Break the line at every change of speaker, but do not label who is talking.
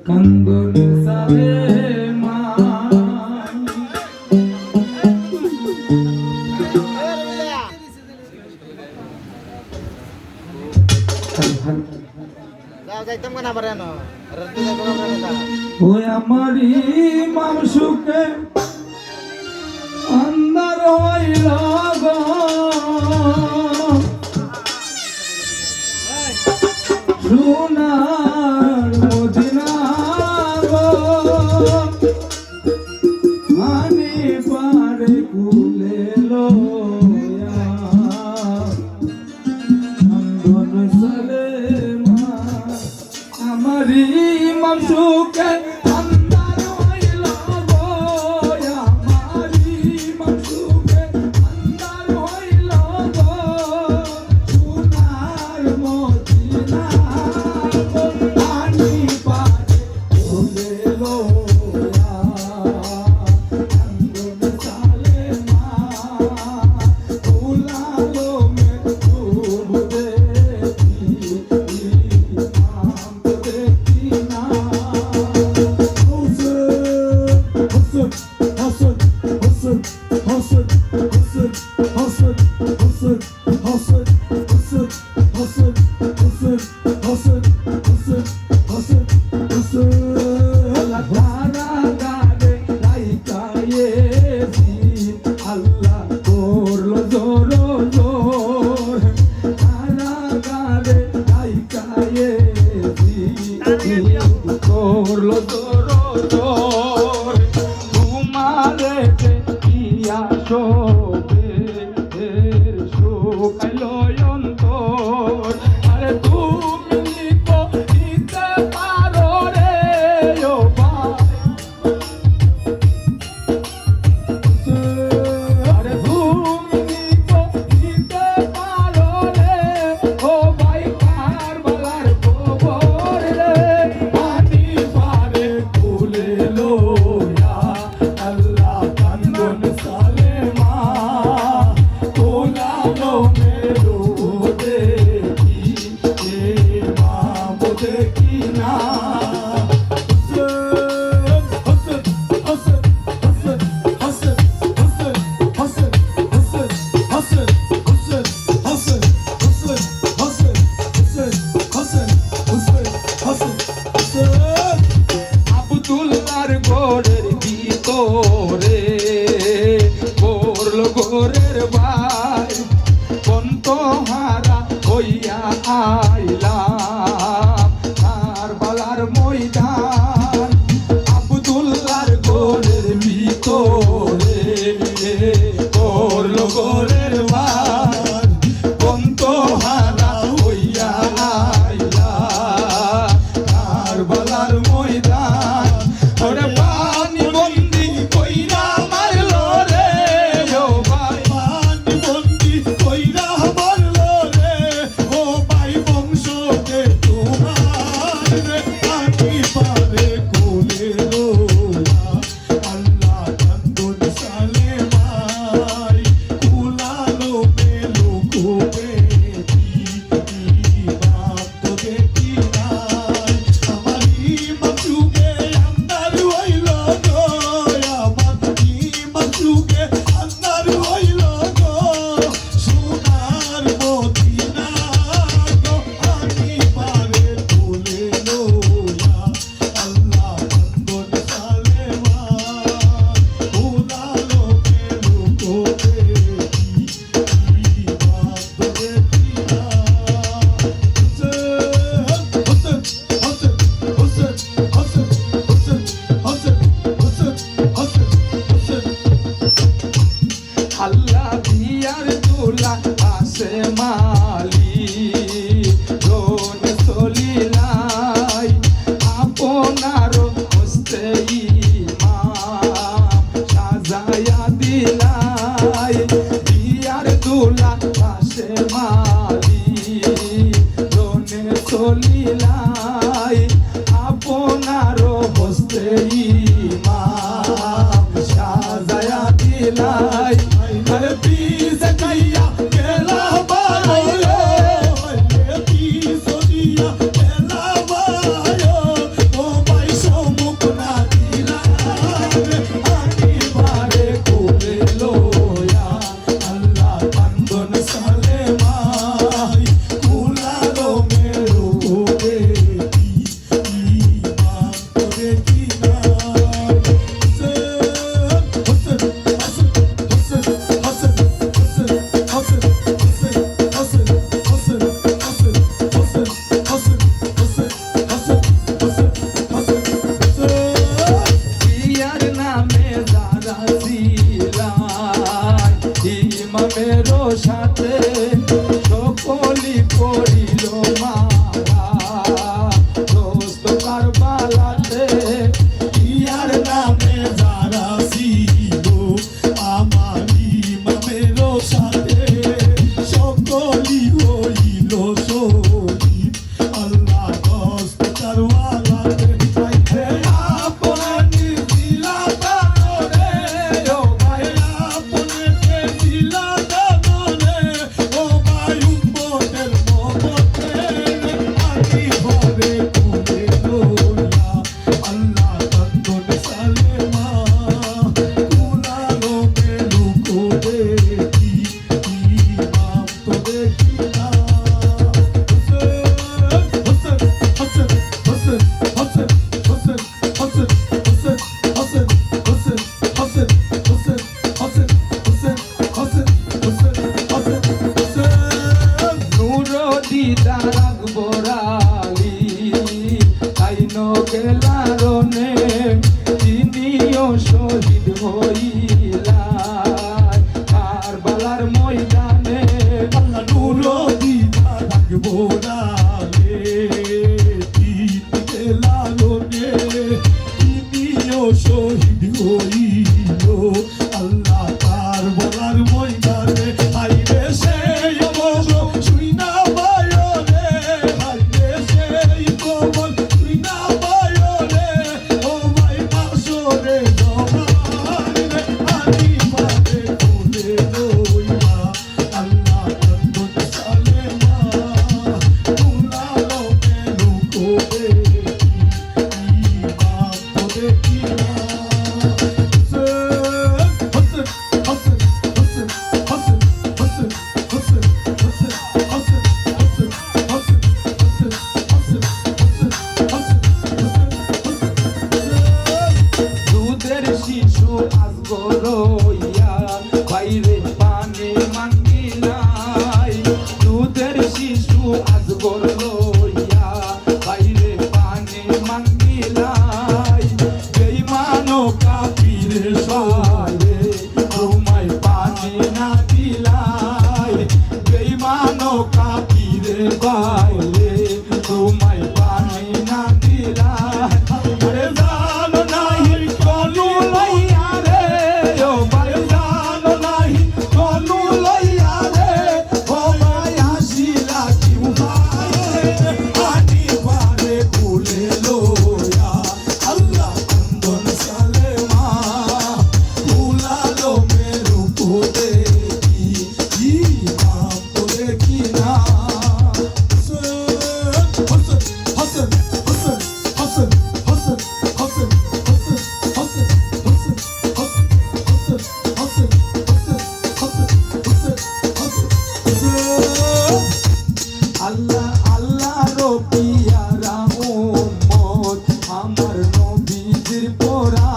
কান্দন সালে ওই আমারি মামসুকে আন্দার হইল গো সোনার মদিনা গো মানি পারে কুলে লয়া কান্দন সালে আমারি মামসুকে আন্দার হইল গো আমারি মামসুকে আন্দার হইল গো সোনার মদিনা গো পানি পারে ভুলে লয়া কান্দন সালে ভুলালো মে ডুব দেখি আল্লাহ করলো জোর জোর কারাগারে লাইকায়ে করলো জোর জোর তোমারে দেখিয়া শোভে শুকাইলো অন্তর আরে তুমি কইতে পারো রে ও আরে তুমি কইতে পারো রে ও ভাই কারবালার খবর রে পানি পারে কুলে লয়া আল্লাহ কান্দন সালে মা তোলালো মেরো দেখি এ মা দেখি না আব্দুল্লাহর গোরের ভিতরে পড়ল গোরের ভাই কন্তহারা হইয়া আইলাম কারবালার ময়দান আব্দুল্লাহর গোরের ভিতরে পড়ল গোরের ভাই কন্তহারা হইয়া আইলাম কারবালার ময়দান ওরে পানি বন্দি কইরা মারলো রে ও ভাই পানি বন্দি কইরা মারলো রে ও ভাই বংশকে তোমার রে পানি পারে কোলে লোয়া আল্লাহ কান্দন সালে ভাই কুলালো মেলো কোবে বাপ তো দেখি নাই আমারি মামসুকে আন্দার হইল গো আমারি মামসুকে আন্দার হইল গো সোনার মদিনা গো পানি পারে কোলে লয়া আল্লাহ কান্দন সালে ভুলালো মেলো কোবে বাপ তো দেখি আল্লাহ বিয়ার দোলা আসে মালি রোন চলিলাই আপনার হস্তে ইমাম সাজায়া দিলাই বিয়ার দোলা আসে মালি রোন চলিলাই আপনার হস্তে ইমাম সাজায়া দিলাই আরে পিস কাইয়া কেলা বালো পিস দিয়া কেলা বালো ও ভাই কারবালাতে ইয়ার নামে যারা ছিল আমার ইমামেরও সাথে সকলই হইল শহীদ আল্লাহ কষ্ট কারবালাতে আপনে দিলা তারে ও ভাই আপনে দিলা তারে ও ভাই উম্মতের মহব্বতে আকি ভরে তুলে দোলা আল্লাহ তন্দন সালেমা কুলালো মেলুকো দেখি ইমাম তো দেখি না Hussein, Hussein, Hussein, Hussein, Hussein, Hussein, Hussein, Hussein, Hussein, Hussein, Hussein, Hussein, Hussein, Hussein, Hussein, Nuro Didar Akbar Ali, Aino Gelarone, তিনিও শহীদ হইলা কারবালার ময়দানে আল্লাহ নুরো দিদার আকবার আলী লালনে তিনিও শহীদ হইল আল্লাহ কারবালার ময়দানে হাইরে সেই অমর শুইনা বায়রে হাইরে সেই কবর শুইনা বায়রে ও ভাই মাসরে জবানে আদি মারে কোলে রইবা আল্লাহ তন্দন সালেমা কুলালো মেলুকো দুধের শিশু আসগর হইয়া বাইরে পানি মাঙ্গিলাই দুধের শিশু আসগর হইয়া বাইরে পানি মাঙ্গিলাই বেঈমানো কাফির সহায়ে তোমায় পানি না দিলাই বেঈমানো কাফির বাইরে তোমায় পানি না দিলাই আরে জানো নাহি কোনু লইয়া রে ও ভাই জানো নাহি কোনু লইয়া রে ও ভাই আসিলা কি উপায় আনি পারে কুলে লইয়া আল্লাহ তন্দন সালেমা কুলালো মেরুকো দেখি ইমাম তো দেখি না Hussein, Hussein, Hussein, Hussein, Hussein, Hussein, Hussein, Hussein, Hussein, Hussein, Hussein, Hussein, Hussein, আল্লাহ আল্লাহ রবিয়ারা উম্মত আমার নবীজির পরা